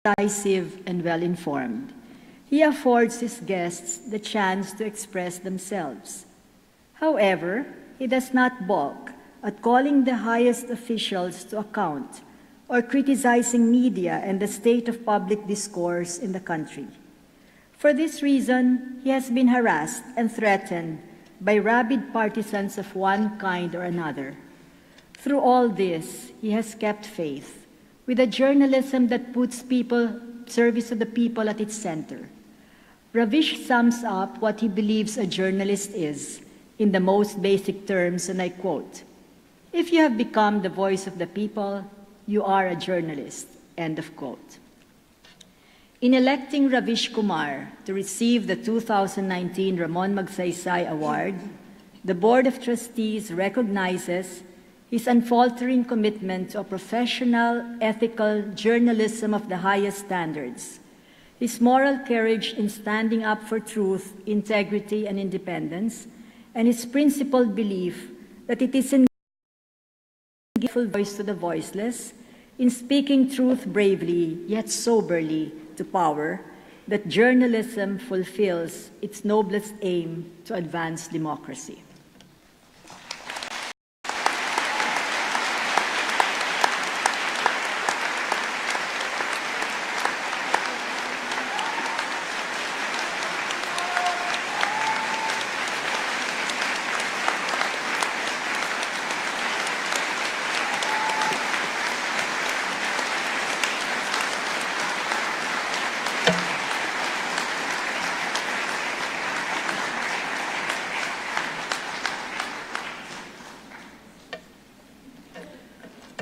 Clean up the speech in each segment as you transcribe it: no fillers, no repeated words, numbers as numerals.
decisive, and well-informed. He affords his guests the chance to express themselves. However, he does not balk at calling the highest officials to account or criticizing media and the state of public discourse in the country. For this reason, he has been harassed and threatened by rabid partisans of one kind or another. Through all this, he has kept faith with a journalism that puts service of the people at its center. Ravish sums up what he believes a journalist is in the most basic terms, and I quote, "If you have become the voice of the people, you are a journalist," end of quote. In electing Ravish Kumar to receive the 2019 Ramon Magsaysay Award, the Board of Trustees recognizes his unfaltering commitment to a professional, ethical journalism of the highest standards, his moral courage in standing up for truth, integrity, and independence, and his principled belief that it is in giving voice to the voiceless, in speaking truth bravely yet soberly to power, that journalism fulfills its noblest aim to advance democracy.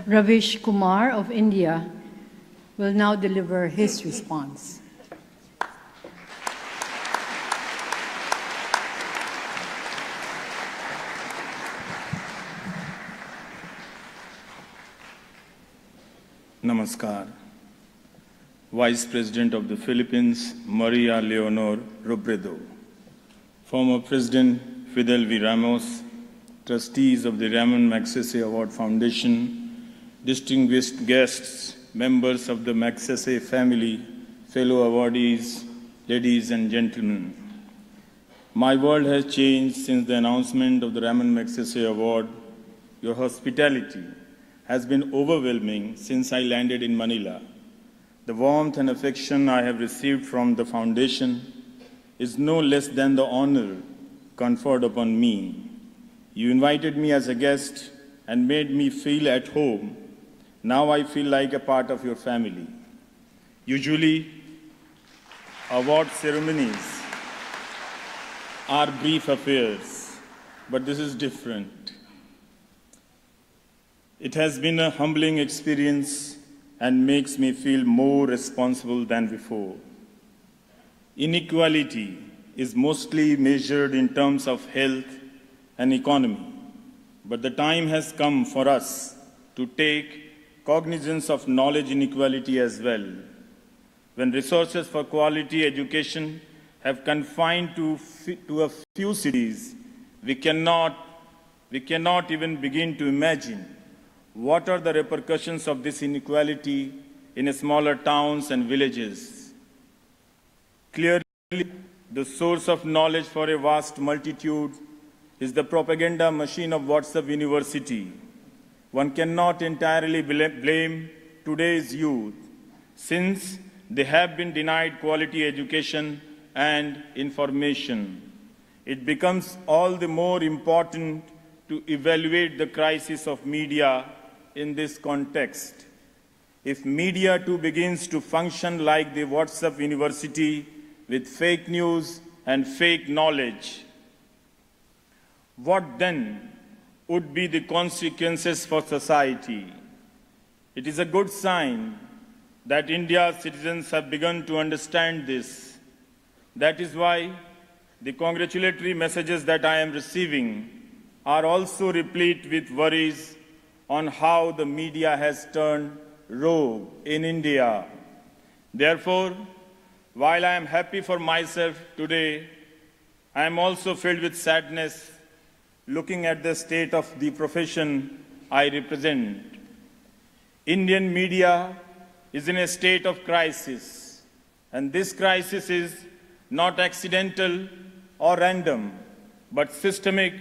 Ravish Kumar of India will now deliver his response. Namaskar. Vice President of the Philippines, Maria Leonor Robredo. Former President Fidel V. Ramos, trustees of the Ramon Magsaysay Award Foundation, distinguished guests, members of the Magsaysay family, fellow awardees, ladies and gentlemen. My world has changed since the announcement of the Ramon Magsaysay Award. Your hospitality has been overwhelming since I landed in Manila. The warmth and affection I have received from the foundation is no less than the honor conferred upon me. You invited me as a guest and made me feel at home. Now I feel like a part of your family. Usually, award ceremonies are brief affairs, but this is different. It has been a humbling experience and makes me feel more responsible than before. Inequality is mostly measured in terms of health and economy, but the time has come for us to take cognizance of knowledge inequality as well. When resources for quality education have confined to a few cities, we cannot even begin to imagine what are the repercussions of this inequality in smaller towns and villages. Clearly, the source of knowledge for a vast multitude is the propaganda machine of WhatsApp University. One cannot entirely blame today's youth, since they have been denied quality education and information. It becomes all the more important to evaluate the crisis of media in this context. If media too begins to function like the WhatsApp University with fake news and fake knowledge, what then would be the consequences for society? It is a good sign that India's citizens have begun to understand this. That is why the congratulatory messages that I am receiving are also replete with worries on how the media has turned rogue in India. Therefore, while I am happy for myself today, I am also filled with sadness looking at the state of the profession I represent. Indian media is in a state of crisis, and this crisis is not accidental or random, but systemic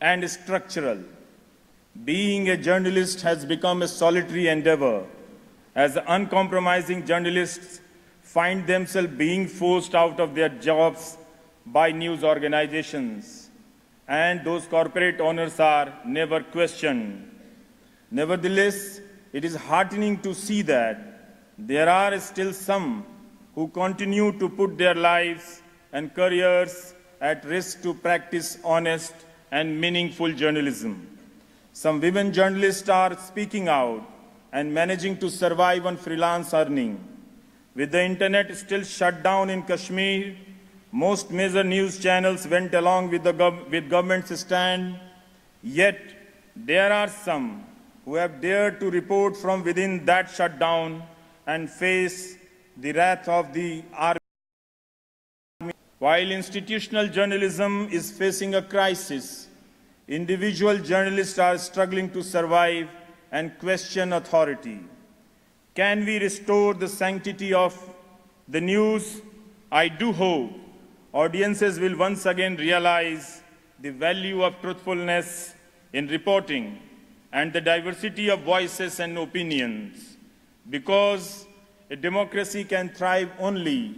and structural. Being a journalist has become a solitary endeavor, as uncompromising journalists find themselves being forced out of their jobs by news organizations, and those corporate owners are never questioned. Nevertheless, it is heartening to see that there are still some who continue to put their lives and careers at risk to practice honest and meaningful journalism. Some women journalists are speaking out and managing to survive on freelance earning. With the internet still shut down in Kashmir, most major news channels went along with government's stand. Yet, there are some who have dared to report from within that shutdown and face the wrath of the army. While institutional journalism is facing a crisis, individual journalists are struggling to survive and question authority. Can we restore the sanctity of the news? I do hope audiences will once again realize the value of truthfulness in reporting and the diversity of voices and opinions, because a democracy can thrive only